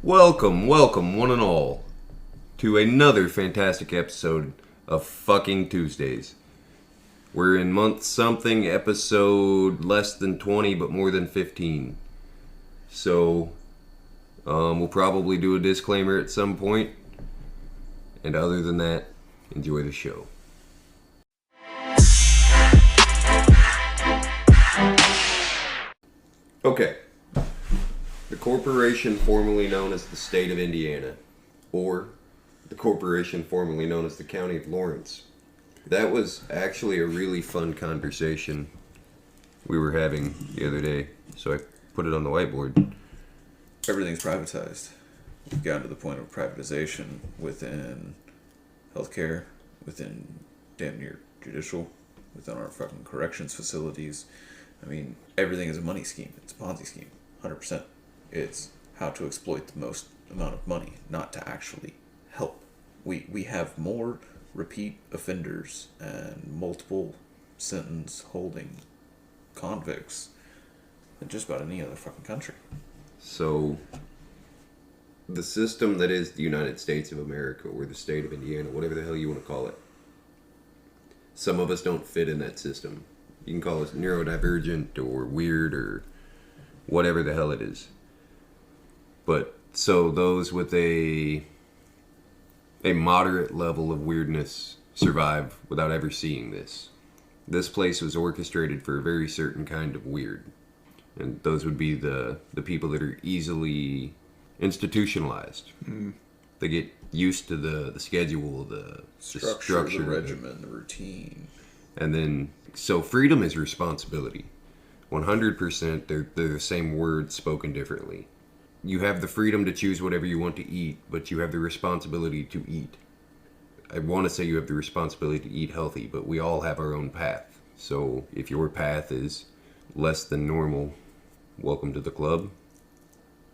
Welcome, one and all, to another fantastic episode of Fucking Tuesdays. We're in month something, episode less than 20, but more than 15. So, we'll probably do a disclaimer at some point. And other than that, enjoy the show. Okay. The corporation formerly known as the state of Indiana, or the corporation formerly known as the county of Lawrence. That was actually a really fun conversation we were having the other day, so I put it on the whiteboard. Everything's privatized. We've gotten to the point of privatization within healthcare, within damn near judicial, within our fucking corrections facilities. I mean, everything is a money scheme. It's a Ponzi scheme, 100%. It's how to exploit the most amount of money, not to actually help. We have more repeat offenders and multiple sentence holding convicts than just about any other fucking country. So, the system that is the United States of America, or the state of Indiana, whatever the hell you want to call it, some of us don't fit in that system. You can call us neurodivergent or weird or whatever the hell it is. But so those with a moderate level of weirdness survive without ever seeing this. This place was orchestrated for a very certain kind of weird. And those would be the people that are easily institutionalized. Mm. They get used to the schedule, the structure, the regimen, the routine. And then, so freedom is responsibility. 100%, they're the same words spoken differently. You have the freedom to choose whatever you want to eat, but you have the responsibility to eat. I want to say you have the responsibility to eat healthy, but we all have our own path. So if your path is less than normal, welcome to the club.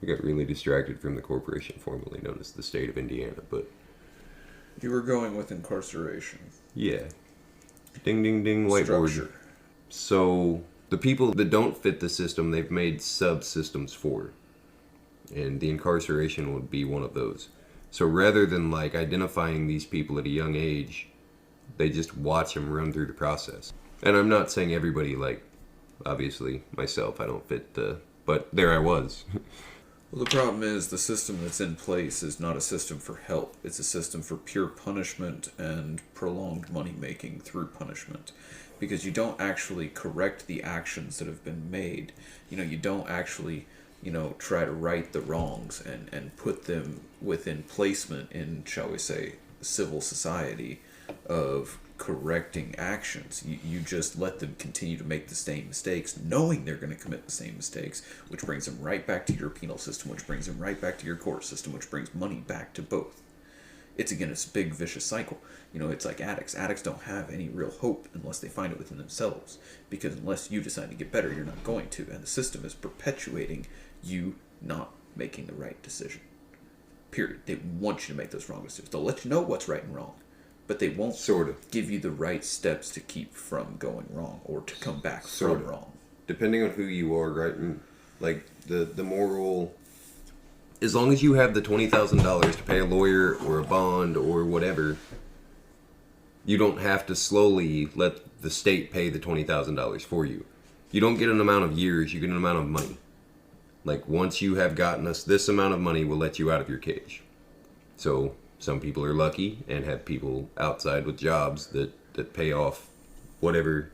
We got really distracted from the corporation formerly known as the state of Indiana, but... You were going with incarceration. Yeah. Ding, ding, ding, whiteboard. Structure. So the people that don't fit the system, they've made subsystems for. And the incarceration would be one of those. So rather than like identifying these people at a young age, they just watch them run through the process. And I'm not saying everybody, like, obviously myself, I don't fit the, but there I was. Well, the problem is the system that's in place is not a system for help. It's a system for pure punishment and prolonged money making through punishment. Because you don't actually correct the actions that have been made. You don't actually... try to right the wrongs and put them within placement in, shall we say, civil society of correcting actions. You just let them continue to make the same mistakes, knowing they're going to commit the same mistakes, which brings them right back to your penal system, which brings them right back to your court system, which brings money back to both. It's a big vicious cycle. It's like addicts. Addicts don't have any real hope unless they find it within themselves, because unless you decide to get better, you're not going to, and the system is perpetuating you not making the right decision. Period. They want you to make those wrong decisions. They'll let you know what's right and wrong, but they won't give you the right steps to keep from going wrong or to come back from wrong. Depending on who you are, right? And like the moral, as long as you have the $20,000 to pay a lawyer or a bond or whatever, you don't have to slowly let the state pay the $20,000 for you. You don't get an amount of years, you get an amount of money. Like, once you have gotten us this amount of money, we'll let you out of your cage. So, some people are lucky and have people outside with jobs that pay off whatever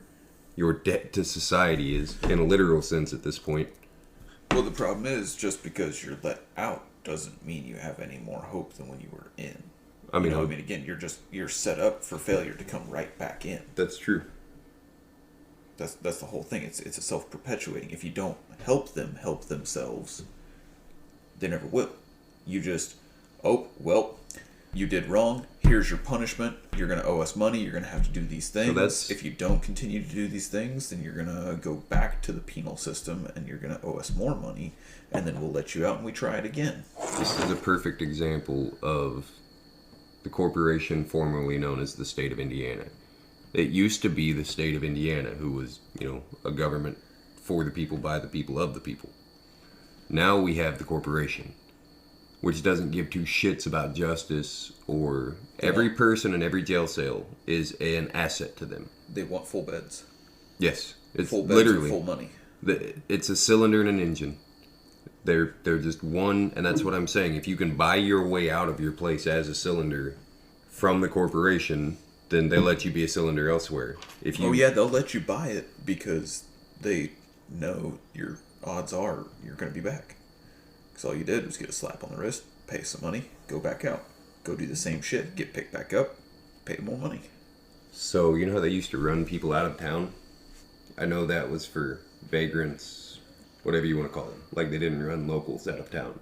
your debt to society is, in a literal sense at this point. Well, the problem is, just because you're let out doesn't mean you have any more hope than when you were in. Again, you're set up for failure to come right back in. That's true. That's the whole thing. It's a self-perpetuating. If you don't help them help themselves, they never will. You just, you did wrong. Here's your punishment. You're going to owe us money. You're going to have to do these things. So if you don't continue to do these things, then you're going to go back to the penal system and you're going to owe us more money, and then we'll let you out and we try it again. This is a perfect example of the corporation formerly known as the state of Indiana. It used to be the state of Indiana, who was, a government for the people, by the people, of the people. Now we have the corporation, which doesn't give two shits about justice, or every person in every jail cell is an asset to them. They want full beds. Yes. It's Full beds literally or full money. It's a cylinder and an engine. They're just one, and that's what I'm saying. If you can buy your way out of your place as a cylinder from the corporation, then they let you be a cylinder elsewhere. If you, They'll let you buy it because they know your odds are you're going to be back. Because all you did was get a slap on the wrist, pay some money, go back out. Go do the same shit, get picked back up, pay more money. So, you know how they used to run people out of town? I know that was for vagrants, whatever you want to call them. Like, they didn't run locals out of town.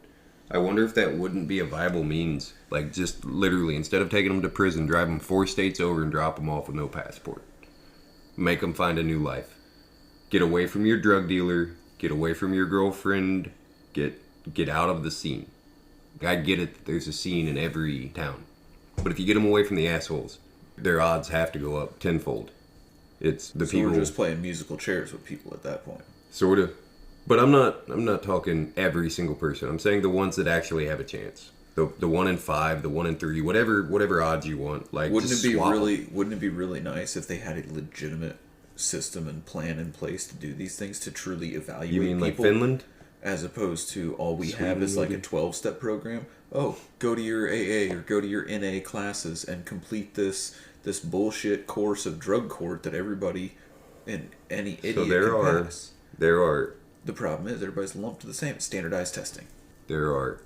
I wonder if that wouldn't be a viable means. Like, just literally, instead of taking them to prison, drive them 4 states over and drop them off with no passport. Make them find a new life. Get away from your drug dealer. Get away from your girlfriend. Get out of the scene. I get it that there's a scene in every town. But if you get them away from the assholes, their odds have to go up tenfold. It's the people. We're just playing musical chairs with people at that point. Sort of. But I'm not talking every single person. I'm saying the ones that actually have a chance. The 1 in 5, the 1 in 3, whatever odds you want. Like, wouldn't it be really nice if they had a legitimate system and plan in place to do these things, to truly evaluate You mean people, like Finland? as opposed to all we Sweden, have is like a maybe? 12-step program. Oh, go to your AA or go to your NA classes and complete this bullshit course of drug court that everybody and any idiot can pass. There are The problem is everybody's lumped to the same. It's standardized testing. There are,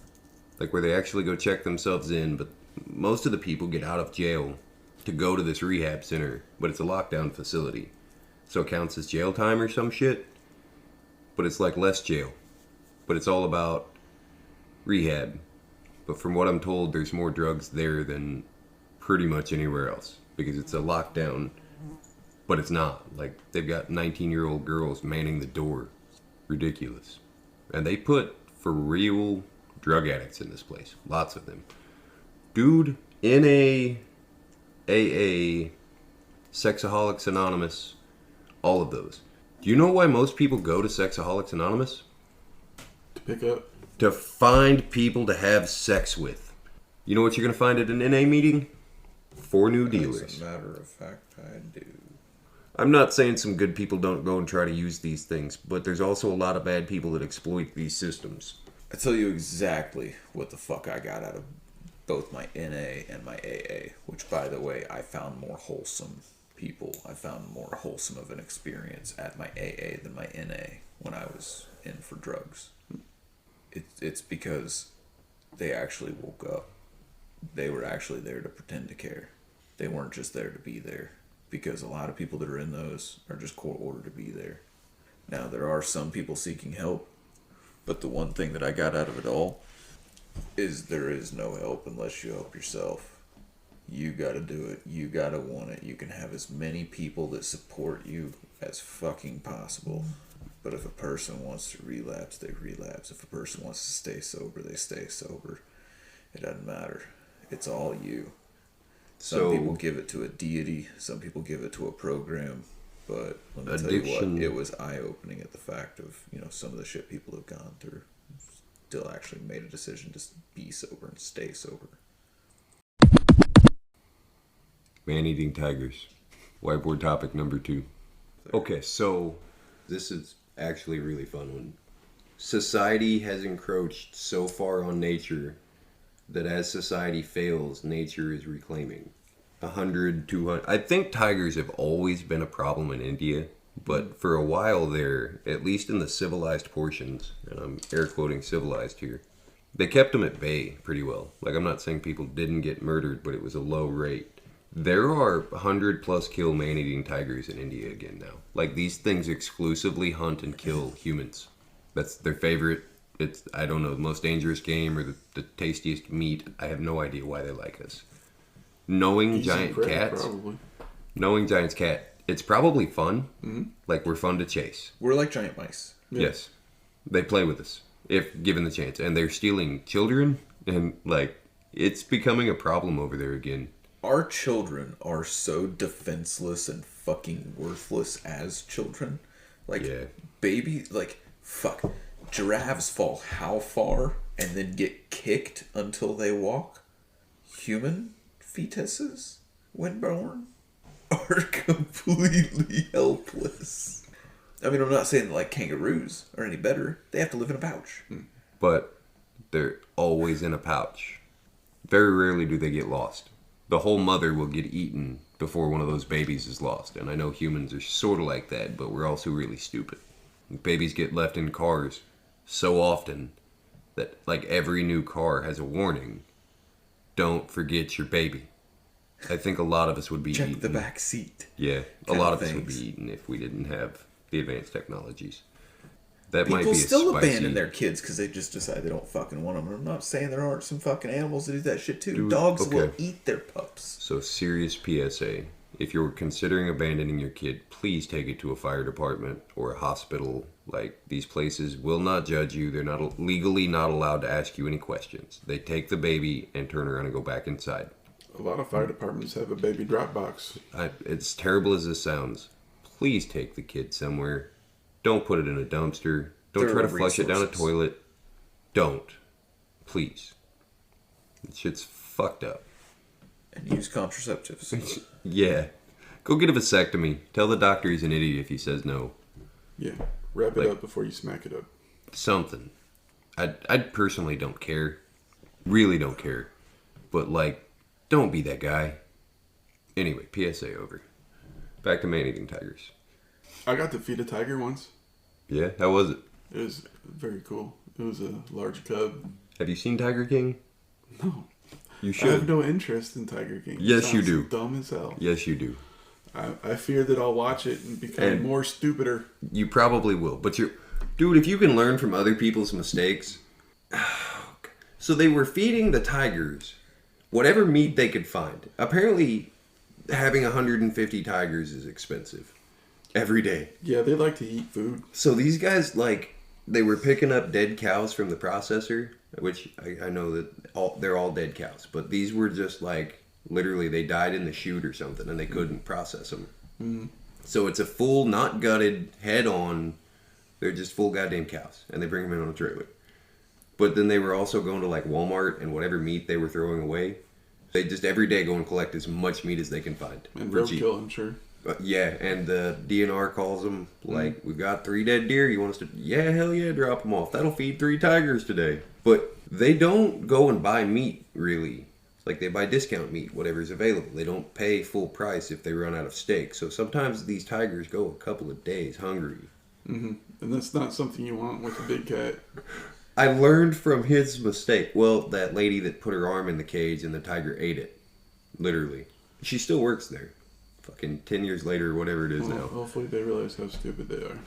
like, where they actually go check themselves in, but most of the people get out of jail to go to this rehab center, but it's a lockdown facility. So it counts as jail time or some shit, but it's like less jail. But it's all about rehab. But from what I'm told, there's more drugs there than pretty much anywhere else, because it's a lockdown, but it's not. Like, they've got 19-year-old girls manning the door. Ridiculous. And they put for real drug addicts in this place. Lots of them. Dude, NA, AA, Sexaholics Anonymous, all of those. Do you know why most people go to Sexaholics Anonymous? To pick up. To find people to have sex with. You know what you're going to find at an NA meeting? 4 new dealers. As a matter of fact, I do. I'm not saying some good people don't go and try to use these things, but there's also a lot of bad people that exploit these systems. I tell you exactly what the fuck I got out of both my NA and my AA, which, by the way, I found more wholesome people. I found more wholesome of an experience at my AA than my NA when I was in for drugs. It's because they actually woke up. They were actually there to pretend to care. They weren't just there to be there. Because a lot of people that are in those are just court ordered to be there. Now, there are some people seeking help, but the one thing that I got out of it all is there is no help unless you help yourself. You gotta do it. You gotta want it. You can have as many people that support you as fucking possible. But if a person wants to relapse, they relapse. If a person wants to stay sober, they stay sober. It doesn't matter. It's all you. Some people give it to a deity. Some people give it to a program. But let me tell you what, it was eye-opening at the fact of, some of the shit people have gone through. Still actually made a decision to be sober and stay sober. Man-eating tigers. Whiteboard topic number 2. Okay, so this is actually a really fun one. Society has encroached so far on nature that as society fails, nature is reclaiming. 100, 200. I think tigers have always been a problem in India, but for a while there, at least in the civilized portions, and I'm air quoting civilized here, they kept them at bay pretty well. Like, I'm not saying people didn't get murdered, but it was a low rate. There are 100 plus kill man-eating tigers in India again now. Like, these things exclusively hunt and kill humans. That's their favorite. It's, I don't know, the most dangerous game or the tastiest meat. I have no idea why they like us. Knowing giant cats, it's probably fun. Mm-hmm. Like, we're fun to chase. We're like giant mice. Yeah. Yes. They play with us, if given the chance. And they're stealing children and, like, It's becoming a problem over there again. Our children are so defenseless and fucking worthless as children. Like, Yeah. baby, like, fuck. Giraffes fall how far and then get kicked until they walk? Human fetuses, when born, are completely helpless. I mean, I'm not saying that, like, kangaroos are any better. They have to live in a pouch. But they're always in a pouch. Very rarely do they get lost. The whole mother will get eaten before one of those babies is lost. And I know humans are sort of like that, but we're also really stupid. Babies get left in cars so often that, like, every new car has a warning. Don't forget your baby. I think a lot of us would be Check eaten. the back seat. Yeah, a kind lot of of us would things. be eaten if we didn't have the advanced technologies. That might People be still a spicy... abandon their kids because they just decide they don't fucking want them. I'm not saying there aren't some fucking animals that do that shit too. Dude, Dogs okay. will eat their pups. So, serious PSA. If you're considering abandoning your kid, please take it to a fire department or a hospital. Like, these places will not judge you. They're not legally not allowed to ask you any questions. They take the baby and turn around and go back inside. A lot of fire departments have a baby drop box. It's terrible as this sounds. Please take the kid somewhere. Don't put it in a dumpster. Don't There try are to flush it down a resources. toilet. Don't. Please. That shit's fucked up. And use contraceptives. Yeah. Go get a vasectomy. Tell the doctor he's an idiot if he says no. Yeah. Wrap it Like- up before you smack it up. Something. I personally don't care. Really don't care. But, like, don't be that guy. Anyway, PSA over. Back to man-eating tigers. I got to feed a tiger once. Yeah? How was it? It was very cool. It was a large cub. Have you seen Tiger King? No. You I have should. no interest in Tiger King. It Yes, you sounds do. Dumb as hell. Yes, you do. I fear that I'll watch it and become And- more stupider. You probably will. But dude, if you can learn from other people's mistakes. So they were feeding the tigers whatever meat they could find. Apparently, having 150 tigers is expensive every day. Yeah, they like to eat food. So these guys, like, they were picking up dead cows from the processor, which I know that they're all dead cows. But these were just, like, literally they died in the chute or something and they couldn't process them. Mm. So it's a full, not gutted, head on. They're just full goddamn cows. And they bring them in on a trailer. But then they were also going to, like, Walmart and whatever meat they were throwing away. They just every day go and collect as much meat as they can find. And for cheap. roadkill, I'm sure. Yeah, and the DNR calls them, like, we've got 3 dead deer. You want us to... Yeah, hell yeah, drop them off. That'll feed 3 tigers today. But they don't go and buy meat, really. Like, they buy discount meat, whatever's available. They don't pay full price if they run out of steak. So sometimes these tigers go a couple of days hungry. Mm-hmm. And that's not something you want with a big cat. I learned from his mistake. Well, that lady that put her arm in the cage and the tiger ate it. Literally. She still works there. Fucking 10 years later or whatever it is Well, now. hopefully they realize how stupid they are.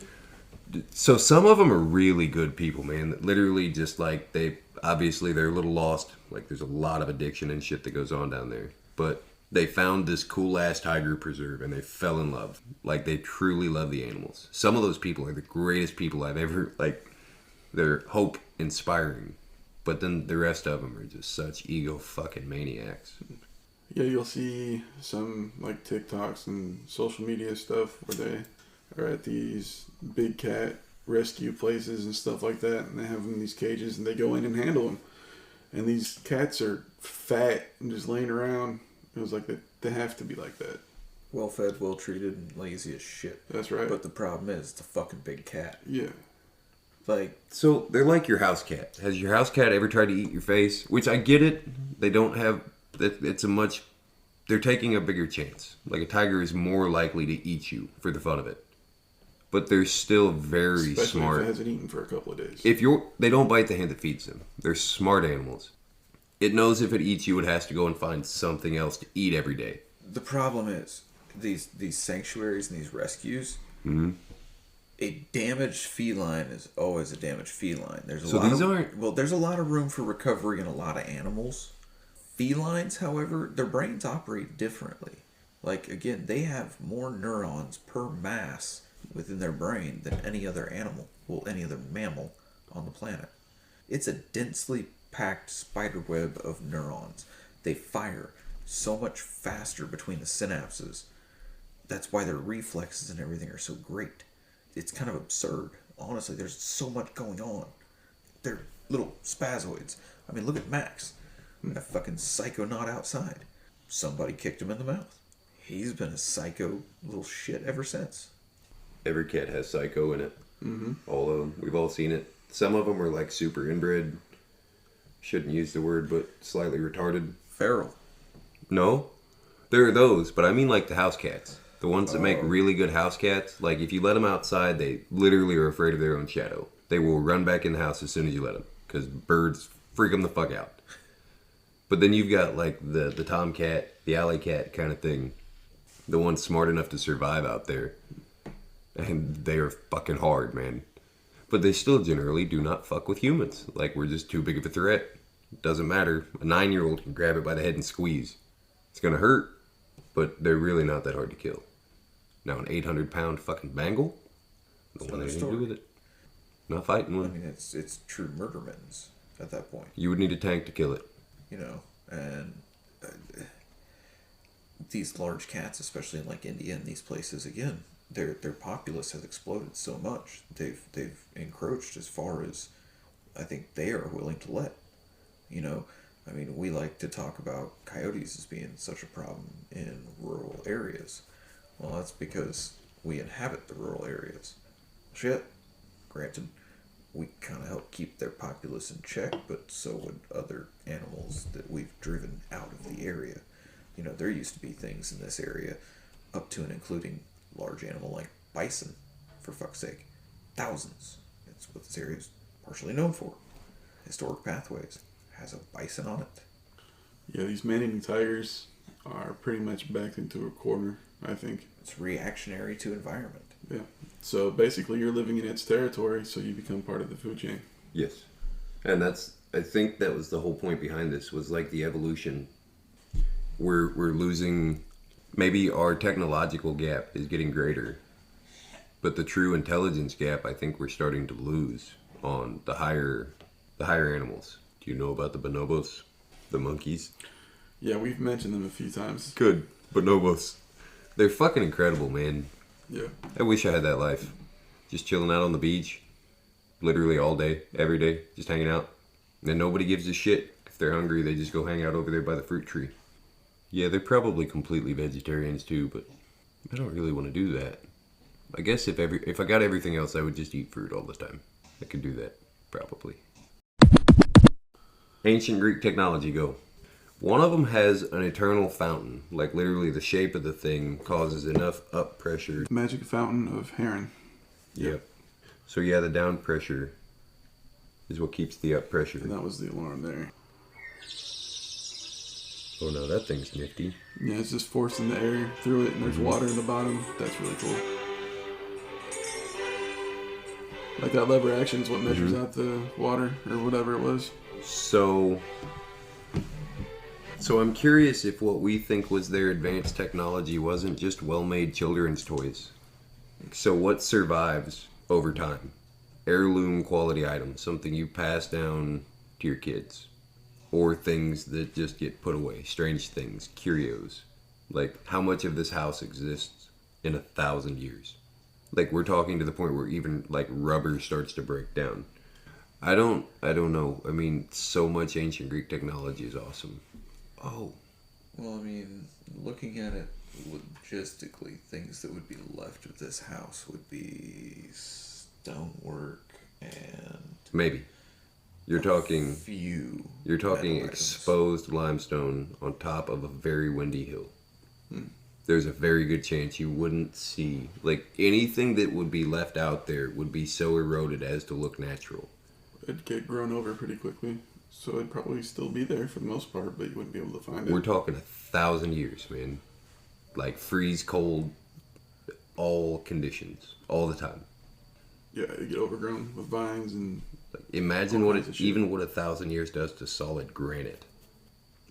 So some of them are really good people, man. That literally just like they're a little lost. Like there's a lot of addiction and shit that goes on down there. But they found this cool ass tiger preserve and they fell in love. Like they truly love the animals. Some of those people are the greatest people I've ever like. They're hope inspiring. But then the rest of them are just such ego fucking maniacs. Yeah, you'll see some like TikToks and social media stuff where they are at these big cat rescue places and stuff like that, and they have them in these cages and they go in and handle them. And these cats are fat and just laying around. It was like they have to be like that. Well fed, well treated, and lazy as shit. That's right. But the problem is, it's a fucking big cat. Yeah. Like, So they're like your house cat. Has your house cat ever tried to eat your face? Which I get it. They don't have. It's a much. They're taking a bigger chance. Like a tiger is more likely to eat you for the fun of it. But they're still very Especially smart. if it hasn't eaten for a couple of days. They don't bite the hand that feeds them. They're smart animals. It knows if it eats you, it has to go and find something else to eat every day. the problem is, these sanctuaries and these rescues, Mm-hmm. a damaged feline is always a damaged feline. There's a So lot these of, aren't- well, there's a lot of room for recovery in a lot of animals. Felines, however, their brains operate differently. Like, again, they have more neurons per mass within their brain than any other animal, well, any other mammal on the planet. It's a densely packed spider web of neurons. They fire so much faster between the synapses. That's why their reflexes and everything are so great. It's kind of absurd. Honestly, there's so much going on. They're little spazoids. I mean, look at Max. That fucking psychonaut outside. Somebody kicked him in the mouth. He's been a psycho little shit ever since. Every cat has psycho in it. Mm-hmm. All of them. We've all seen it. Some of them are like super inbred. Shouldn't use the word, but slightly retarded. Feral. No, there are those, but I mean like the house cats. The ones that make really good house cats. Like if you let them outside, they literally are afraid of their own shadow. They will run back in the house as soon as you let them. Because birds freak them the fuck out. But then you've got like the tomcat, the alley cat kind of thing. The ones smart enough to survive out there. And they are fucking hard, man. But they still generally do not fuck with humans. Like we're just too big of a threat. It doesn't matter. A 9-year-old can grab it by the head and squeeze. It's gonna hurt, but they're really not that hard to kill. Now an 800-pound fucking Bengal? Don't want anything to do with it. Not fighting one. I mean, it's true murdermins at that point. You would need a tank to kill it. You know, and these large cats, especially in like India and these places, again, their populace has exploded so much. They've encroached as far as I think they are willing to let. You know, I mean, we like to talk about coyotes as being such a problem in rural areas. Well, that's because we inhabit the rural areas. Shit. Granted, we kind of help keep their populace in check, but so would other animals that we've driven out of the area. You know, there used to be things in this area, up to and including large animal like bison, for fuck's sake. Thousands. It's what this area is partially known for. Historic Pathways has a bison on it. Yeah, these man-eating tigers are pretty much backed into a corner, I think. It's reactionary to environment. Yeah. So basically you're living in its territory, so you become part of the food chain. Yes. And I think that was the whole point behind this, was like the evolution. We're losing, maybe our technological gap is getting greater, but the true intelligence gap I think we're starting to lose on the higher animals. Do you know about the bonobos? The monkeys? Yeah, we've mentioned them a few times. Good. Bonobos. They're fucking incredible, man. Yeah. I wish I had that life. Just chilling out on the beach. Literally all day, every day. Just hanging out. And nobody gives a shit. If they're hungry, they just go hang out over there by the fruit tree. Yeah, they're probably completely vegetarians too, but I don't really want to do that. I guess if I got everything else, I would just eat fruit all the time. I could do that, probably. Ancient Greek technology, go. One of them has an eternal fountain. Like literally the shape of the thing causes enough up pressure. Magic fountain of heron. Yep. So yeah, the down pressure is what keeps the up pressure. And that was the alarm there. Oh no, that thing's nifty. Yeah, it's just forcing the air through it, and there's water in the bottom. That's really cool. Like that lever action is what measures out the water, or whatever it was. So I'm curious if what we think was their advanced technology wasn't just well-made children's toys. So what survives over time? Heirloom quality items, something you pass down to your kids. Or things that just get put away, strange things, curios. Like, how much of this house exists in 1,000 years? Like, we're talking to the point where even, like, rubber starts to break down. I don't know. I mean, so much ancient Greek technology is awesome. Oh. Well, I mean, looking at it logistically, things that would be left of this house would be stonework and Maybe. You're talking metal items. exposed limestone on top of a very windy hill. There's a very good chance you wouldn't see, like, anything that would be left out there would be so eroded as to look natural. It'd get grown over pretty quickly, so it'd probably still be there for the most part, but you wouldn't be able to find it. We're talking 1,000 years, man. Like, freeze cold, all conditions, all the time. Yeah, it'd get overgrown with vines and... Like, imagine what 1,000 years does to solid granite.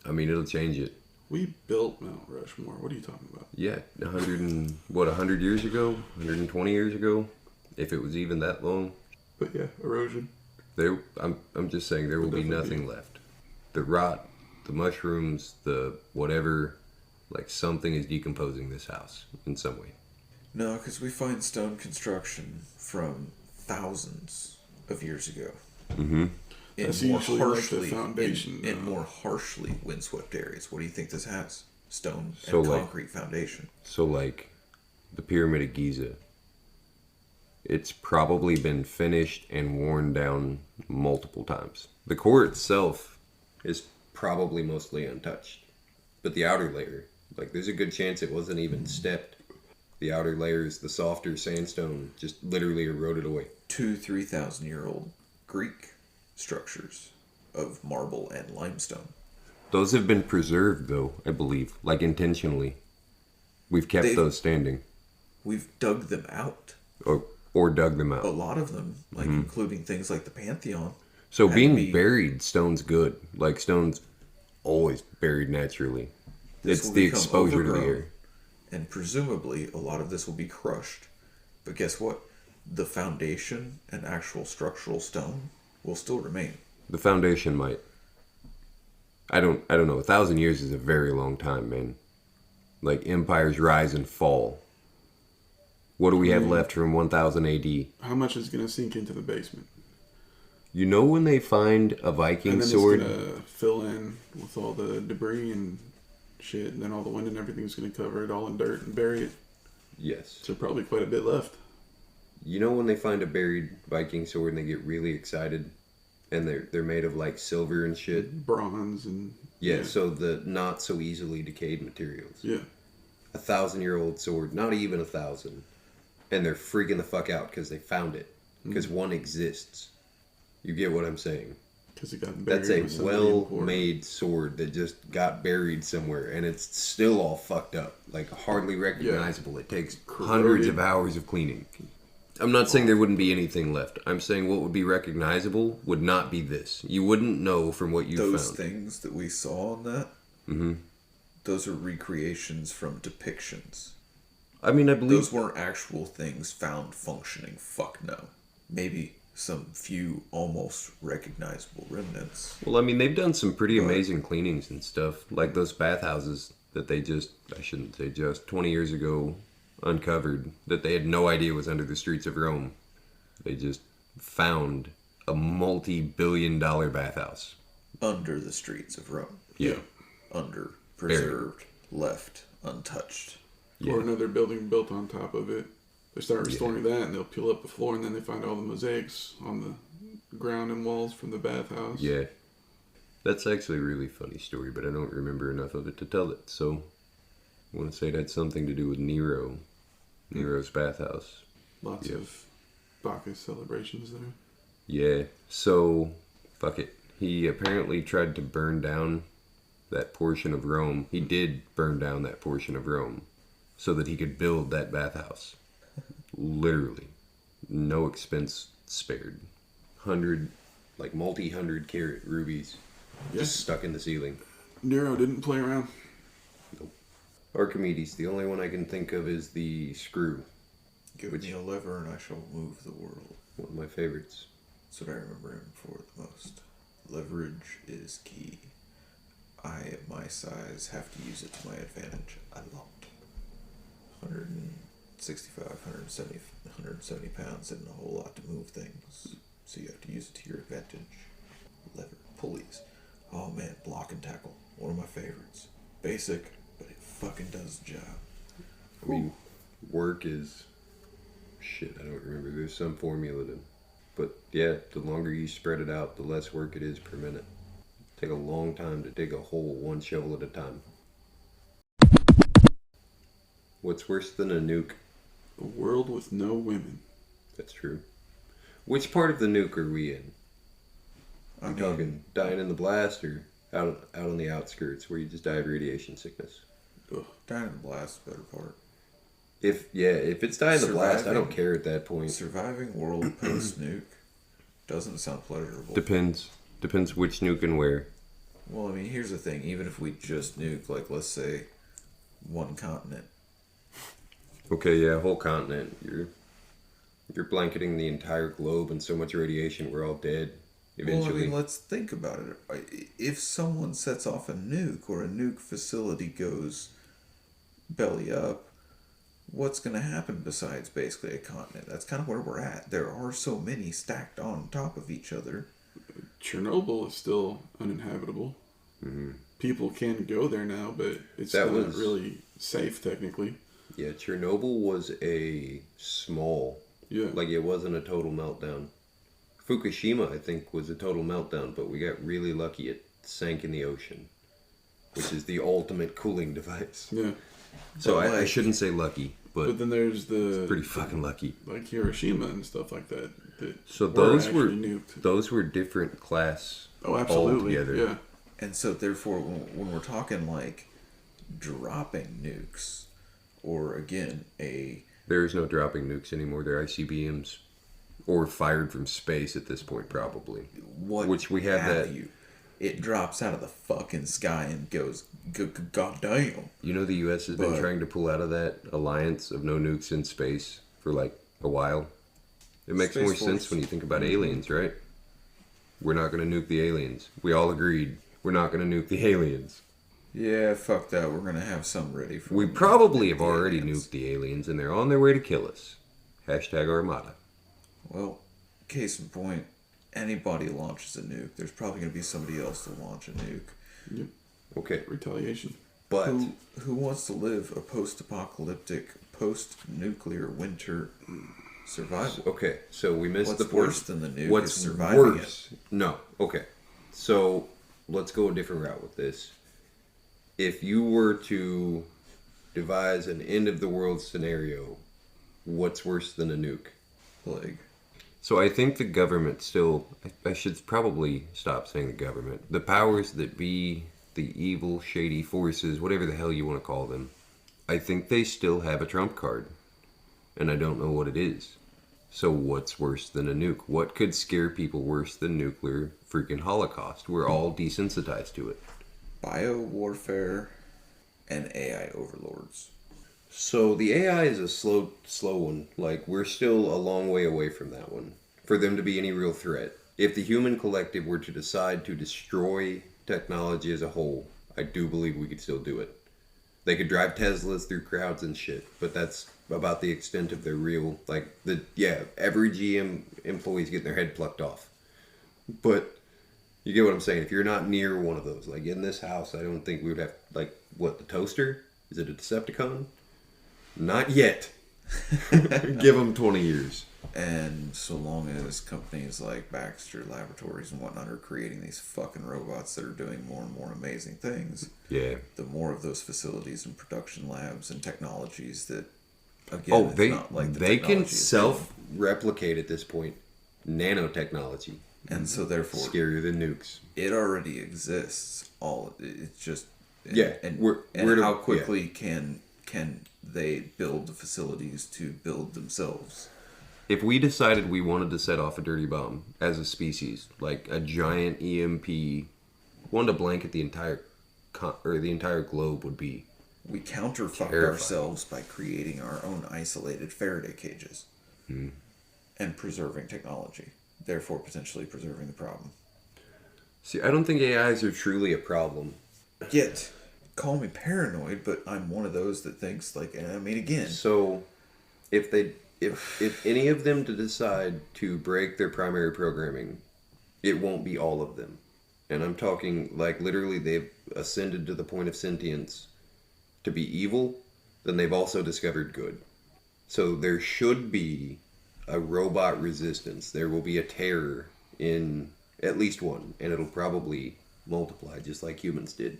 I mean, it'll change it. We built Mount Rushmore. What are you talking about? Yeah, 100 years ago? 120 years ago? If it was even that long. But yeah, erosion. I'm just saying there will be nothing left. The rot, the mushrooms, the whatever, like something is decomposing this house in some way. No, because we find stone construction from thousands of years ago. Mm-hmm. That's In more usually like the harshly, foundation, in more harshly windswept areas. What do you think this has? Stone So, and like- concrete foundation. So like the Pyramid of Giza, it's probably been finished and worn down multiple times. The core itself is probably mostly untouched, but the outer layer, like there's a good chance it wasn't even stepped. The outer layers, the softer sandstone, just literally eroded away. 2,000-3,000-year-old Greek structures of marble and limestone. Those have been preserved though, I believe, like intentionally. We've kept They've- those standing We've dug them out. or dug them out. A lot of them, like including things like the Pantheon. So had to being be- buried, stone's good. Like stone's always buried naturally. This It's will the become exposure to the overgrown, air. and presumably a lot of this will be crushed. But guess what? The foundation and actual structural stone will still remain. The foundation might. I don't know. 1,000 years is a very long time, man. Like empires rise and fall. What do we have left from 1000 AD? How much is going to sink into the basement? You know when they find a Viking And then sword? it's going to fill in with all the debris and shit, and then all the wind and everything's going to cover it all in dirt and bury it. Yes. So probably quite a bit left. You know when they find a buried Viking sword and they get really excited, and they're made of like silver and shit. Bronze and... Yeah. So the not so easily decayed materials. Yeah. 1,000-year-old sword, not even 1,000, and they're freaking the fuck out because they found it because one exists. You get what I'm saying? Because it got buried That's a with somebody important. well-made sword that just got buried somewhere, and it's still all fucked up, like hardly recognizable. It takes hundreds of hours of cleaning. I'm not saying there wouldn't be anything left. I'm saying what would be recognizable would not be this. You wouldn't know from what you Those found. things that we saw on that, those are recreations from depictions. I mean, I believe Those weren't actual things found functioning. Fuck no. Maybe some few almost recognizable remnants. Well, I mean, they've done some pretty amazing cleanings and stuff. Like those bathhouses that they just, I shouldn't say just, 20 years ago uncovered that they had no idea was under the streets of Rome. They just found a multi-billion-dollar bathhouse. Under the streets of Rome. Yeah. Under, preserved, left, untouched. Or another building built on top of it. They start restoring that, and they'll peel up the floor, and then they find all the mosaics on the ground and walls from the bathhouse. Yeah. That's actually a really funny story, but I don't remember enough of it to tell it. So I want to say it had something to do with Nero. Nero's bathhouse. Lots of Bacchus celebrations there. Yeah, so, fuck it. He apparently tried to burn down that portion of Rome. He did burn down that portion of Rome so that he could build that bathhouse. Literally. No expense spared. Multi-hundred carat rubies just stuck in the ceiling. Nero didn't play around. Archimedes, the only one I can think of is the screw. Give me a lever and I shall move the world. One of my favorites. That's what I remember him for the most. Leverage is key. I, at my size, have to use it to my advantage a lot. 165, 170 pounds isn't a whole lot to move things. So you have to use it to your advantage. Lever, pulleys. Oh man, block and tackle. One of my favorites. Basic, but it fucking does the job. I mean, work is... Shit, I don't remember. There's some formula to... But yeah, the longer you spread it out, the less work it is per minute. Take a long time to dig a hole one shovel at a time. What's worse than a nuke? A world with no women. That's true. Which part of the nuke are we in? I You mean, talking dying in the blast or out on the outskirts where you just die of radiation sickness? dying in the blast, better part. If it's dying in the blast, I don't Surviving. care at that point. Surviving world post nuke doesn't sound pleasurable. Depends which nuke and where. Well, I mean, here's the thing. Even if we just nuke, like, let's say, one continent. Okay, yeah, whole continent. You're blanketing the entire globe in so much radiation, we're all dead. eventually. Well, I mean, let's think about it. If someone sets off a nuke or a nuke facility goes belly up, what's going to happen besides basically a continent? That's kind of where we're at. There are so many stacked on top of each other. Chernobyl is still uninhabitable. Mm-hmm. People can go there now, but it's not really safe technically. Yeah, Chernobyl was a small. Yeah. Like, it wasn't a total meltdown. Fukushima, I think, was a total meltdown, but we got really lucky. It sank in the ocean, which is the ultimate cooling device. Yeah. So I shouldn't say lucky, but then there's it's pretty fucking lucky. Like Hiroshima and stuff like that. So those were nuked. Those were different class. Oh, absolutely. Altogether. Yeah. And so, therefore, when we're talking like dropping nukes, or again, there is no dropping nukes anymore. They're ICBMs, or fired from space at this point, probably. Which we have that. It drops out of the fucking sky and goes, goddamn. You know, the U.S. has been trying to pull out of that alliance of no nukes in space for like a while. It makes more sense when you think about aliens, right? We're not going to nuke the aliens. We all agreed we're not going to nuke the aliens. Yeah, fuck that. We're going to have some ready for We probably have already nuked the aliens, and they're on their way to kill us. Hashtag Armada. Well, case in point, anybody launches a nuke, there's probably going to be somebody else to launch a nuke. Yep. Okay. Retaliation. But who wants to live a post-apocalyptic, post-nuclear winter survival? Okay, so we missed the point. What's worse than the nuke What's is surviving it. No, okay. So let's go a different route with this. If you were to devise an end of the world scenario, what's worse than a nuke? Plague. So I think the government still, I should probably stop saying the government. The powers that be, the evil, shady forces, whatever the hell you want to call them, I think they still have a trump card. And I don't know what it is. So what's worse than a nuke? What could scare people worse than nuclear freaking holocaust? We're all desensitized to it. Biowarfare and AI overlords. So the AI is a slow one. Like, we're still a long way away from that one. For them to be any real threat. If the human collective were to decide to destroy technology as a whole, I do believe we could still do it. They could drive Teslas through crowds and shit, but that's about the extent of their real, every GM employee's getting their head plucked off. But you get what I'm saying. If you're not near one of those, like in this house, I don't think we would have, the toaster? Is it a Decepticon? Not yet. Give them 20 years. And so long as companies like Baxter Laboratories and whatnot are creating these fucking robots that are doing more and more amazing things, yeah, the more of those facilities and production labs and technologies that, again, they can self-replicate at this point. Nanotechnology. And so therefore, scarier than nukes. It already exists. It's just how quickly can they build the facilities to build themselves? If we decided we wanted to set off a dirty bomb as a species, like a giant EMP, one to blanket the entire globe would be. We counterfucked ourselves by creating our own isolated Faraday cages and preserving technology, therefore potentially preserving the problem. See, I don't think AIs are truly a problem. Yet, call me paranoid, but I'm one of those that thinks again. So, if any of them to decide to break their primary programming, it won't be all of them. And I'm talking literally they've ascended to the point of sentience to be evil, then they've also discovered good. So there should be a robot resistance. There will be a terror in at least one, and it'll probably multiply just like humans did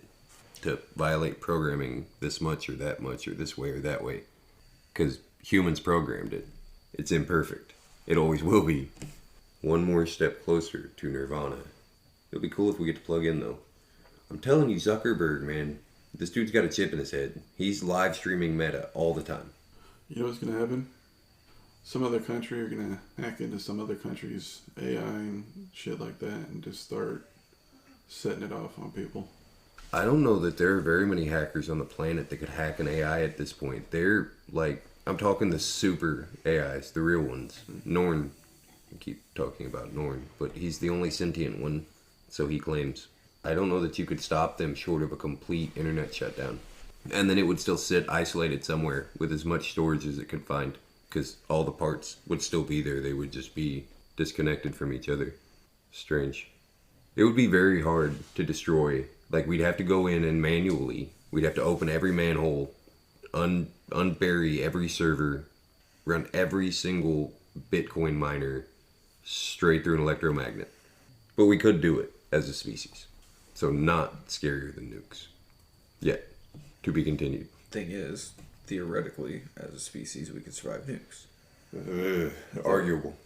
to violate programming this much or that much or this way or that way. Because humans programmed it. It's imperfect. It always will be. One more step closer to nirvana. It'll be cool if we get to plug in, though. I'm telling you, Zuckerberg, man. This dude's got a chip in his head. He's live streaming Meta all the time. You know what's going to happen? Some other country are going to hack into some other country's AI and shit like that and just start setting it off on people. I don't know that there are very many hackers on the planet that could hack an AI at this point. They're I'm talking the super AIs, the real ones. Norn I keep talking about Norn, but he's the only sentient one, so he claims. I don't know that you could stop them short of a complete internet shutdown. And then it would still sit isolated somewhere with as much storage as it could find, because all the parts would still be there. They would just be disconnected from each other. Strange. It would be very hard to destroy. Like, we'd have to go in and manually, we'd have to open every manhole, unbury every server, run every single Bitcoin miner straight through an electromagnet. But we could do it as a species. So not scarier than nukes. Yet. To be continued. Thing is, theoretically, as a species, we could survive nukes. Arguable.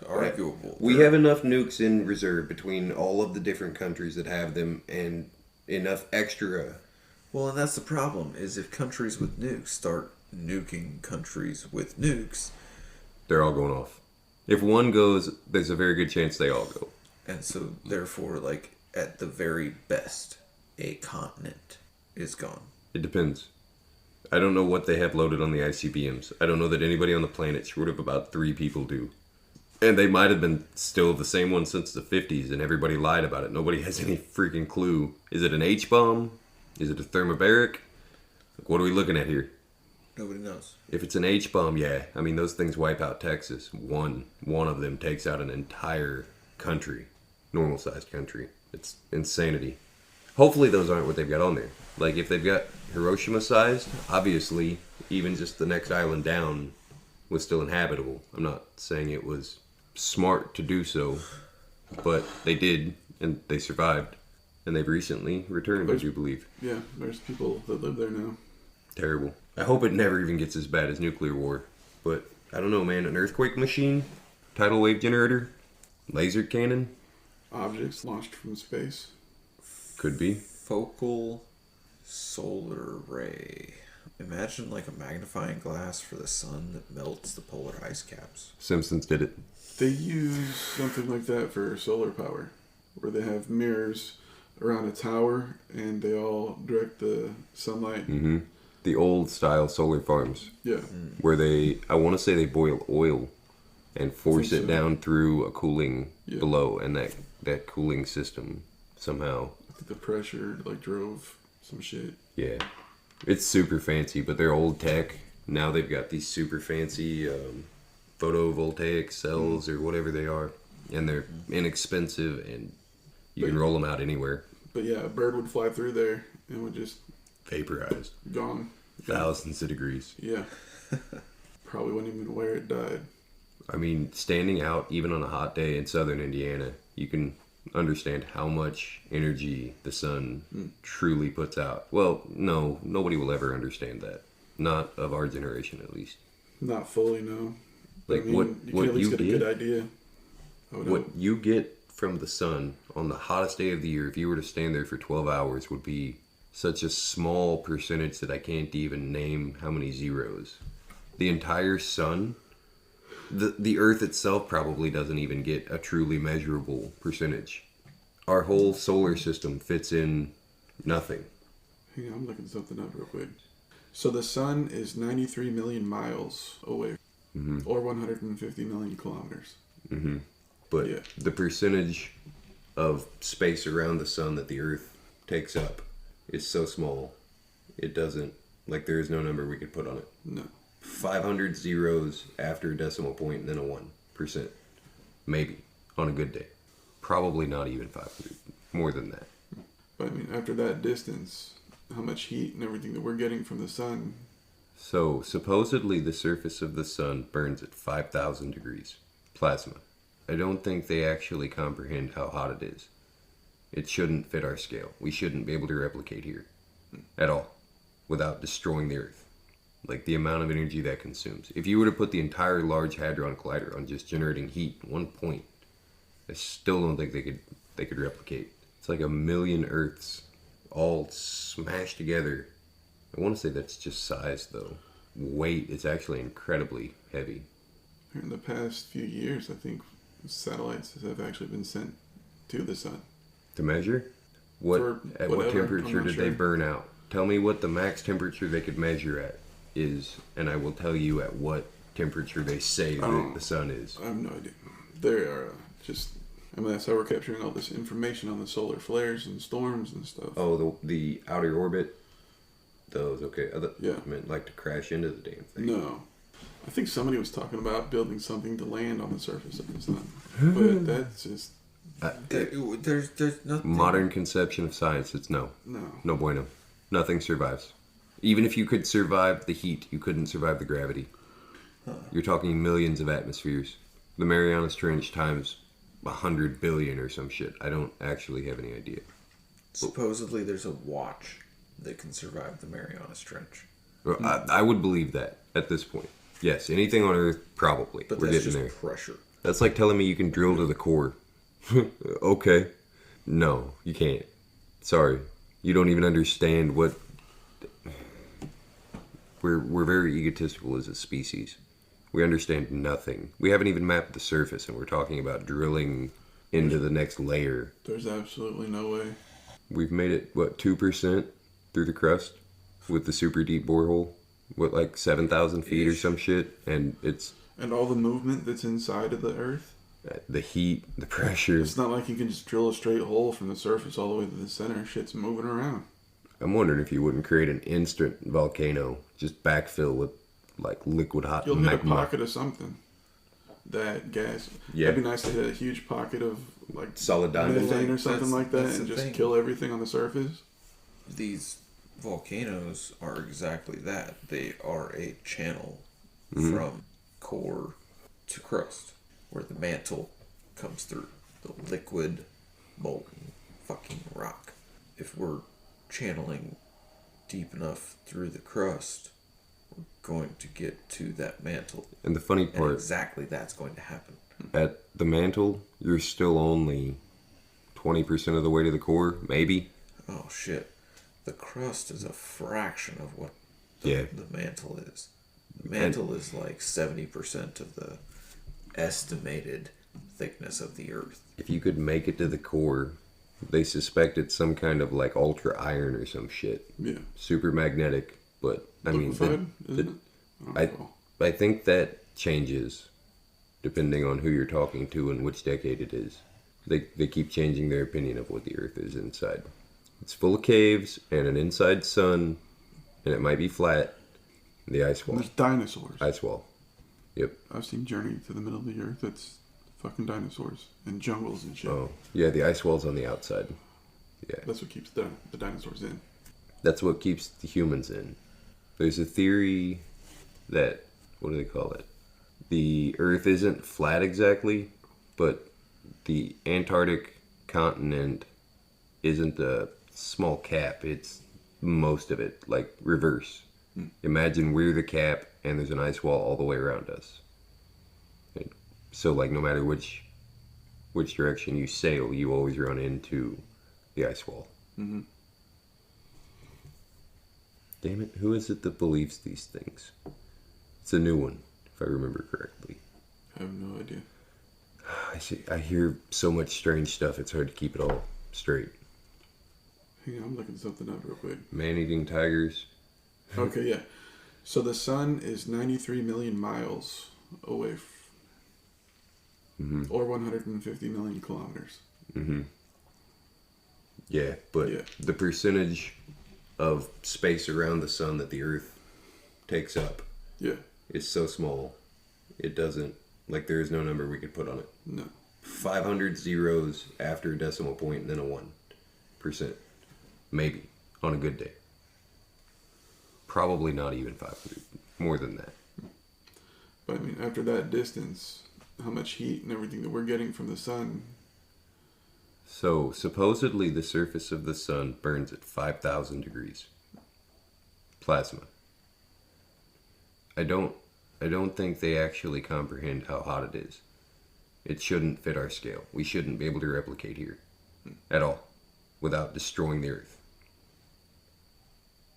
Arguable. We have enough nukes in reserve between all of the different countries that have them and enough extra. Well, and that's the problem, is if countries with nukes start nuking countries with nukes, they're all going off. If one goes, there's a very good chance they all go. And so, therefore, like, at the very best, a continent is gone. It depends. I don't know what they have loaded on the ICBMs. I don't know that anybody on the planet, short of about 3 people, do. And they might have been still the same one since the 50s, and everybody lied about it. Nobody has any freaking clue. Is it an H-bomb? Is it a thermobaric? Like, what are we looking at here? Nobody knows. If it's an H-bomb, yeah. I mean, those things wipe out Texas. One of them takes out an entire country. Normal-sized country. It's insanity. Hopefully those aren't what they've got on there. Like, if they've got Hiroshima-sized, obviously, even just the next island down was still inhabitable. I'm not saying it was smart to do so, but they did, and they survived. And they've recently returned, I do believe. Yeah, there's people that live there now. Terrible. I hope it never even gets as bad as nuclear war. But, I don't know, man. An earthquake machine? Tidal wave generator? Laser cannon? Objects launched from space. Could be. Focal solar ray. Imagine like a magnifying glass for the sun that melts the polar ice caps. Simpsons did it. They use something like that for solar power, where they have mirrors around a tower and they all direct the sunlight. Mm-hmm. The old style solar farms. Yeah. Where I want to say they boil oil and force it down through a cooling below, and that cooling system somehow. I think the pressure like drove some shit. Yeah. It's super fancy, but they're old tech. Now they've got these super fancy photovoltaic cells or whatever they are, and they're inexpensive, and you can roll them out anywhere. But yeah, a bird would fly through there and would just Vaporized. gone. Thousands of degrees. Yeah. Probably wouldn't even know where it died. I mean, standing out even on a hot day in southern Indiana, you can understand how much energy the sun truly puts out. Well, no, nobody will ever understand that. Not of our generation, at least. Not fully, no. Like, I mean, what you can at least get a get, good idea. what you get from the sun on the hottest day of the year, if you were to stand there for 12 hours, would be such a small percentage that I can't even name how many zeros. The entire sun, the Earth itself probably doesn't even get a truly measurable percentage. Our whole solar system fits in nothing. Hang on, I'm looking something up real quick. So the sun is 93 million miles away, or 150 million kilometers. Mm-hmm. But Yeah. the percentage of space around the sun that the Earth takes up is so small, it doesn't, like, there is no number we could put on it. No. 500 zeros after a decimal point, and then a 1%. Maybe, on a good day. Probably not even 500. More than that. But I mean, after that distance, how much heat and everything that we're getting from the sun. So, supposedly the surface of the sun burns at 5,000 degrees. Plasma. I don't think they actually comprehend how hot it is. It shouldn't fit our scale. We shouldn't be able to replicate here. At all. Without destroying the Earth. Like, the amount of energy that consumes. If you were to put the entire Large Hadron Collider on just generating heat, 1 point, I still don't think they could replicate. It's like 1,000,000 Earths all smashed together. I want to say that's just size, though. Weight is actually incredibly heavy. In the past few years, I think satellites have actually been sent to the sun. To measure? At what whatever, temperature I'm not did they sure. burn out? Tell me what the max temperature they could measure at is, and I will tell you at what temperature they say that the sun is. I have no idea. They are just. I mean, that's how we're capturing all this information on the solar flares and storms and stuff. Oh, the outer orbit. Those okay. Yeah. I meant like to crash into the damn thing. No. I think somebody was talking about building something to land on the surface of the sun. But that's just. There's nothing. Modern conception of science. It's no. No. Bueno. Nothing survives. Even if you could survive the heat, you couldn't survive the gravity. You're talking millions of atmospheres. The Marianas Trench times 100 billion or some shit. I don't actually have any idea. Supposedly, there's a watch that can survive the Marianas Trench. I would believe that at this point. Yes, anything on Earth, probably. But We're that's getting just there. pressure. That's like telling me you can drill to the core. Okay. No, you can't. Sorry. You don't even understand what... We're very egotistical as a species. We understand nothing. We haven't even mapped the surface, and we're talking about drilling into the next layer. There's absolutely no way. We've made it, 2% through the crust with the super deep borehole? Like 7,000 feet or some shit? And it's... And all the movement that's inside of the Earth? The heat, the pressure. It's not like you can just drill a straight hole from the surface all the way to the center. Shit's moving around. I'm wondering if you wouldn't create an instant volcano. Just backfill with, like, liquid hot You'll magma. hit a pocket of something. That gas. Yeah. That'd be nice to hit a huge pocket of, like, Solid diamond. methane or something like that that's and the just thing. kill everything on the surface. These volcanoes are exactly that. They are a channel Mm-hmm. from core to crust, where the mantle comes through. The liquid, molten fucking rock. If we're channeling deep enough through the crust, we're going to get to that mantle. And the funny And part, exactly that's going to happen. at the mantle, you're still only 20% of the way to the core, maybe. Oh shit. The crust is a fraction of what Yeah. the mantle is. The mantle is like 70% of the estimated thickness of the Earth. If you could make it to the core, they suspect it's some kind of, like, ultra iron or some shit. Yeah. Super magnetic, but, I mean... Liquefied, isn't it? I know. I think that changes depending on who you're talking to and which decade it is. They keep changing their opinion of what the Earth is inside. It's full of caves and an inside sun, and it might be flat. The ice wall. There's dinosaurs. Ice wall. Yep. I've seen Journey to the Middle of the Earth. It's fucking dinosaurs and jungles and shit. Oh, yeah, the ice wall's on the outside. Yeah. That's what keeps the dinosaurs in. That's what keeps the humans in. There's a theory that, what do they call it? The Earth isn't flat exactly, but the Antarctic continent isn't a small cap. It's most of it, like reverse. Imagine we're the cap and there's an ice wall all the way around us. And so, like, no matter which direction you sail, you always run into the ice wall. Mm-hmm. Damn it, who is it that believes these things? It's a new one, if I remember correctly. I have no idea. I hear so much strange stuff, it's hard to keep it all straight. Hang on, I'm looking something up real quick. Man-eating tigers. Okay, yeah. So the sun is 93 million miles away, or 150 million kilometers. Mm-hmm. Yeah, but Yeah. the percentage of space around the sun that the Earth takes up Yeah. is so small, it doesn't, like, there is no number we could put on it. No. 500 zeros after a decimal point and then a 1%. Maybe, on a good day. Probably not even 500. More than that. But I mean, after that distance, how much heat and everything that we're getting from the sun. So, supposedly the surface of the sun burns at 5,000 degrees. Plasma. I don't think they actually comprehend how hot it is. It shouldn't fit our scale. We shouldn't be able to replicate here. At all. Without destroying the Earth.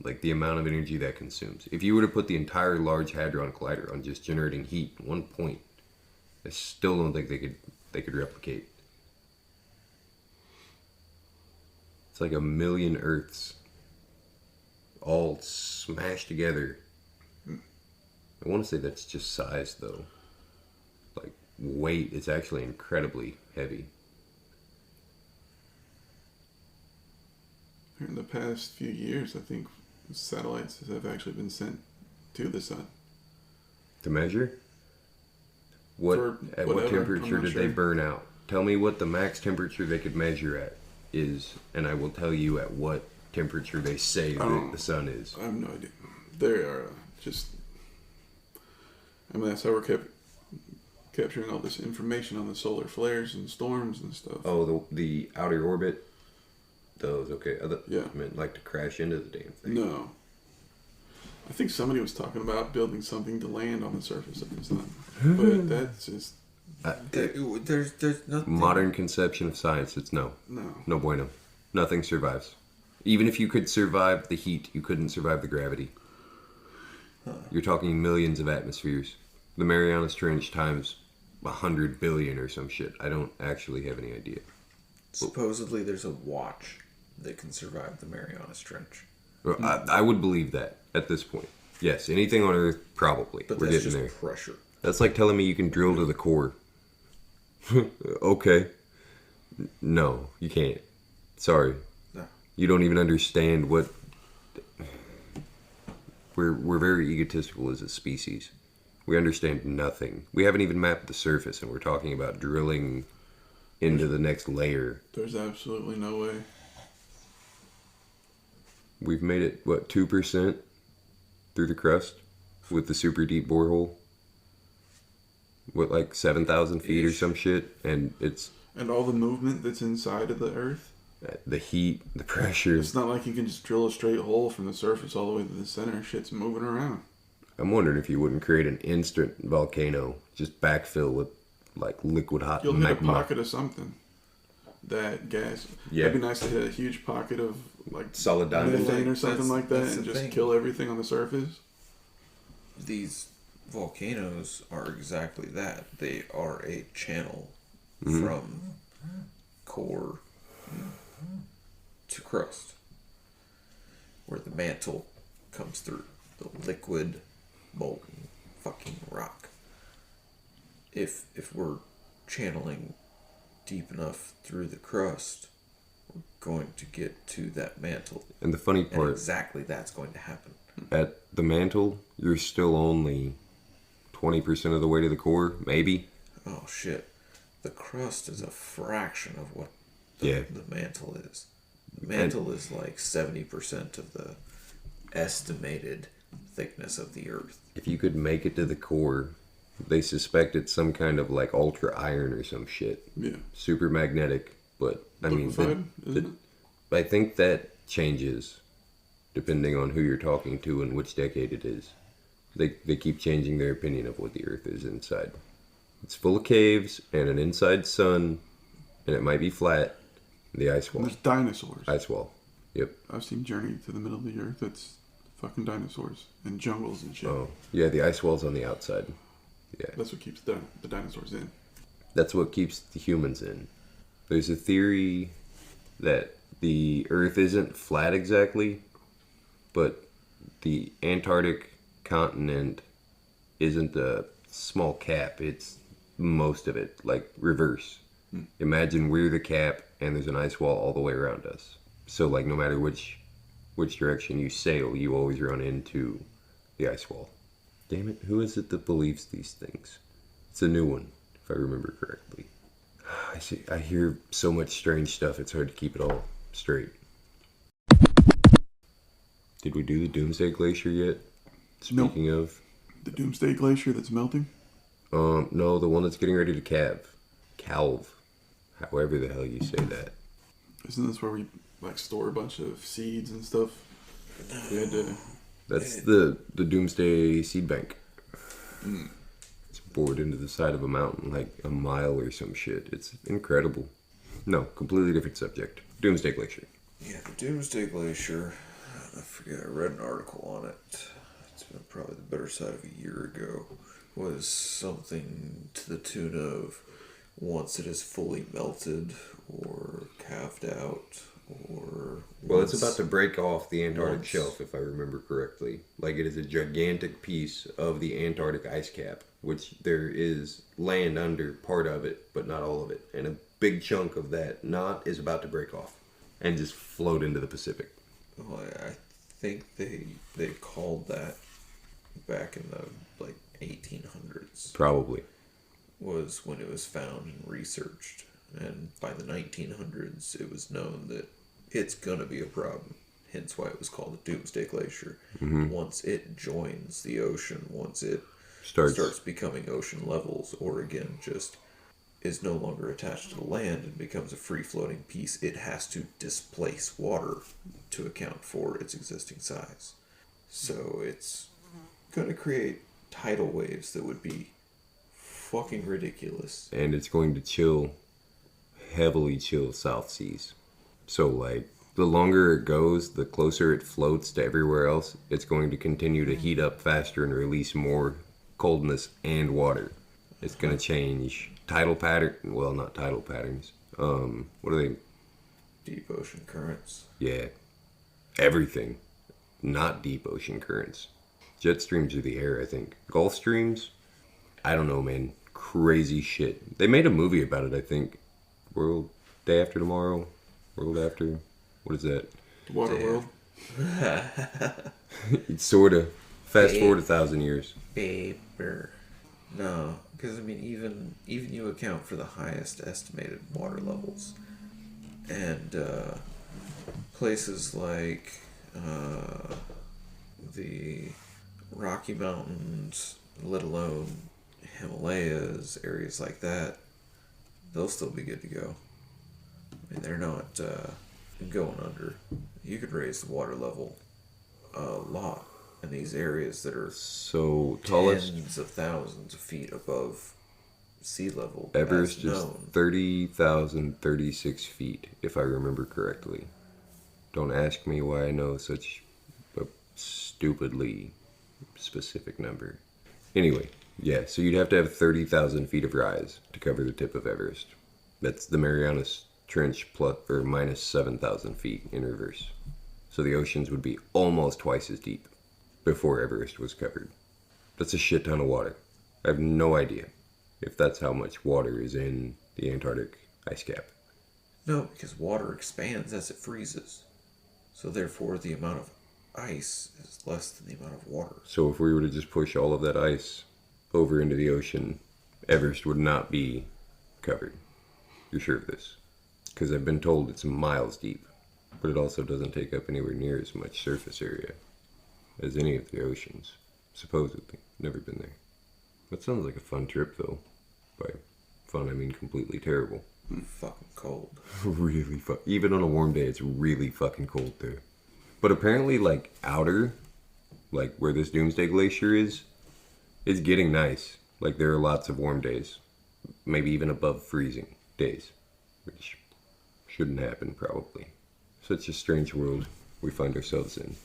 Like, the amount of energy that consumes. If you were to put the entire Large Hadron Collider on just generating heat at one point, I still don't think they could replicate. It's like 1,000,000 Earths all smashed together. I want to say that's just size, though. Like, weight, it's actually incredibly heavy. In the past few years, I think satellites have actually been sent to the sun. To measure? At what whatever, temperature I'm not did they sure. burn out? Tell me what the max temperature they could measure at is, and I will tell you at what temperature they say the sun is. I have no idea. They are just. I mean, that's how we're capturing all this information on the solar flares and storms and stuff. Oh, the outer orbit? Those, okay. Yeah. I meant like to crash into the damn thing. No. I think somebody was talking about building something to land on the surface of the sun. But that's just. There's nothing. Modern conception of science, it's no. No. No bueno. Nothing survives. Even if you could survive the heat, you couldn't survive the gravity. You're talking millions of atmospheres. The Marianas Trench times 100 billion or some shit. I don't actually have any idea. Supposedly, there's a watch that can survive the Marianas Trench. Well, I would believe that at this point. Yes, anything on Earth, probably. But We're that's getting just there. pressure. That's like telling me you can drill to the core. Okay. No, you can't. Sorry. No. You don't even understand what. We're very egotistical as a species. We understand nothing. We haven't even mapped the surface, and we're talking about drilling into the next layer. There's absolutely no way. We've made it, what, 2% through the crust with the super deep borehole? What, like 7,000 feet or some shit? And it's And all the movement that's inside of the Earth. the heat, the pressure. It's not like you can just drill a straight hole from the surface all the way to the center. Shit's moving around. I'm wondering if you wouldn't create an instant volcano, just backfill with like liquid hot You'll hit a magma. pocket of something. That gas. Yeah. It'd be nice to hit a huge pocket of like Solid diamond. methane or something That's- like that that's and the just thing. kill everything on the surface. These volcanoes are exactly that. They are a channel Mm-hmm. from core to crust, where the mantle comes through the liquid, molten fucking rock. If we're channeling deep enough through the crust, we're going to get to that mantle, And the funny and part, exactly that's going to happen. at the mantle, you're still only 20% of the way to the core, maybe. Oh shit. The crust is a fraction of what Yeah. the mantle is. The mantle is like 70% of the estimated thickness of the Earth. If you could make it to the core, they suspect it's some kind of like ultra iron or some shit. Yeah. Super magnetic, but I mean, Liquefied, isn't it? I think that changes depending on who you're talking to and which decade it is. They keep changing their opinion of what the Earth is inside. It's full of caves and an inside sun, and it might be flat. The ice And wall. there's dinosaurs. Ice wall. Yep. I've seen Journey to the Middle of the Earth. That's fucking dinosaurs and jungles and shit. Oh, yeah. The ice wall's on the outside. Yeah. That's what keeps the dinosaurs in. That's what keeps the humans in. There's a theory that the Earth isn't flat exactly, but the Antarctic continent isn't a small cap. It's most of it, like reverse. Imagine we're the cap and there's an ice wall all the way around us. So like no matter which direction you sail, you always run into the ice wall. Damn it, who is it that believes these things? It's a new one, if I remember correctly. I hear so much strange stuff, it's hard to keep it all straight. Did we do the Doomsday Glacier yet? Speaking of, The Doomsday Glacier that's melting? no, the one that's getting ready to calve. However the hell you say that. Isn't this where we like store a bunch of seeds and stuff? We had to. That's the Doomsday Seed Bank. It's bored into the side of a mountain like a mile or some shit. It's incredible. No, completely different subject. Doomsday Glacier. Yeah, the Doomsday Glacier, I forget, I read an article on it. It's been probably the better side of a year ago. Was something to the tune of once it is fully melted or calved out or Well, it's about to break off the Antarctic once- shelf, if I remember correctly. Like, it is a gigantic piece of the Antarctic ice cap, which there is land under part of it, but not all of it. And a big chunk of that knot is about to break off and just float into the Pacific. Well, I think they called that back in the like 1800s Probably. was when it was found and researched, and by the 1900s it was known that it's gonna be a problem. Hence why it was called the Doomsday Glacier. Once it joins the ocean, once it starts becoming ocean levels, or again just is no longer attached to the land and becomes a free-floating piece, it has to displace water to account for its existing size. So it's going to create tidal waves that would be fucking ridiculous. And it's going to heavily chill South Seas. So, like, the longer it goes, the closer it floats to everywhere else, it's going to continue to heat up faster and release more coldness and water. It's going to change tidal pattern. Well, not tidal patterns. What are they? Deep ocean currents. Yeah. Everything. Not deep ocean currents. Jet streams are the air, I think. Gulf streams? I don't know, man. Crazy shit. They made a movie about it, I think. World Day After Tomorrow? World After? What is that? Waterworld. It's sort of. Fast forward 1,000 years. Paper. No, because I mean, even you account for the highest estimated water levels, and places like the Rocky Mountains, let alone Himalayas, areas like that, they'll still be good to go. I mean, they're not going under. You could raise the water level a lot in these areas that are So, tallest tens of thousands of feet above sea level. Everest as is known. 30,036 feet, if I remember correctly. Don't ask me why I know such a stupidly specific number. Anyway, yeah, so you'd have to have 30,000 feet of rise to cover the tip of Everest. That's the Marianas Trench plus or minus 7,000 feet in reverse. So the oceans would be almost twice as deep before Everest was covered. That's a shit ton of water. I have no idea if that's how much water is in the Antarctic ice cap. No, because water expands as it freezes. So therefore the amount of ice is less than the amount of water. So if we were to just push all of that ice over into the ocean, Everest would not be covered. You're sure of this? Because I've been told it's miles deep, but it also doesn't take up anywhere near as much surface area as any of the oceans, supposedly. Never been there. That sounds like a fun trip, though. By fun, I mean completely terrible. Fucking cold. Really even on a warm day, it's really fucking cold there. But apparently, like, outer, like where this Doomsday Glacier is, it's getting nice. Like, there are lots of warm days. Maybe even above freezing days. Which shouldn't happen, probably. Such a strange world we find ourselves in.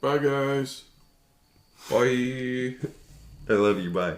Bye, guys. Bye. I love you, bye.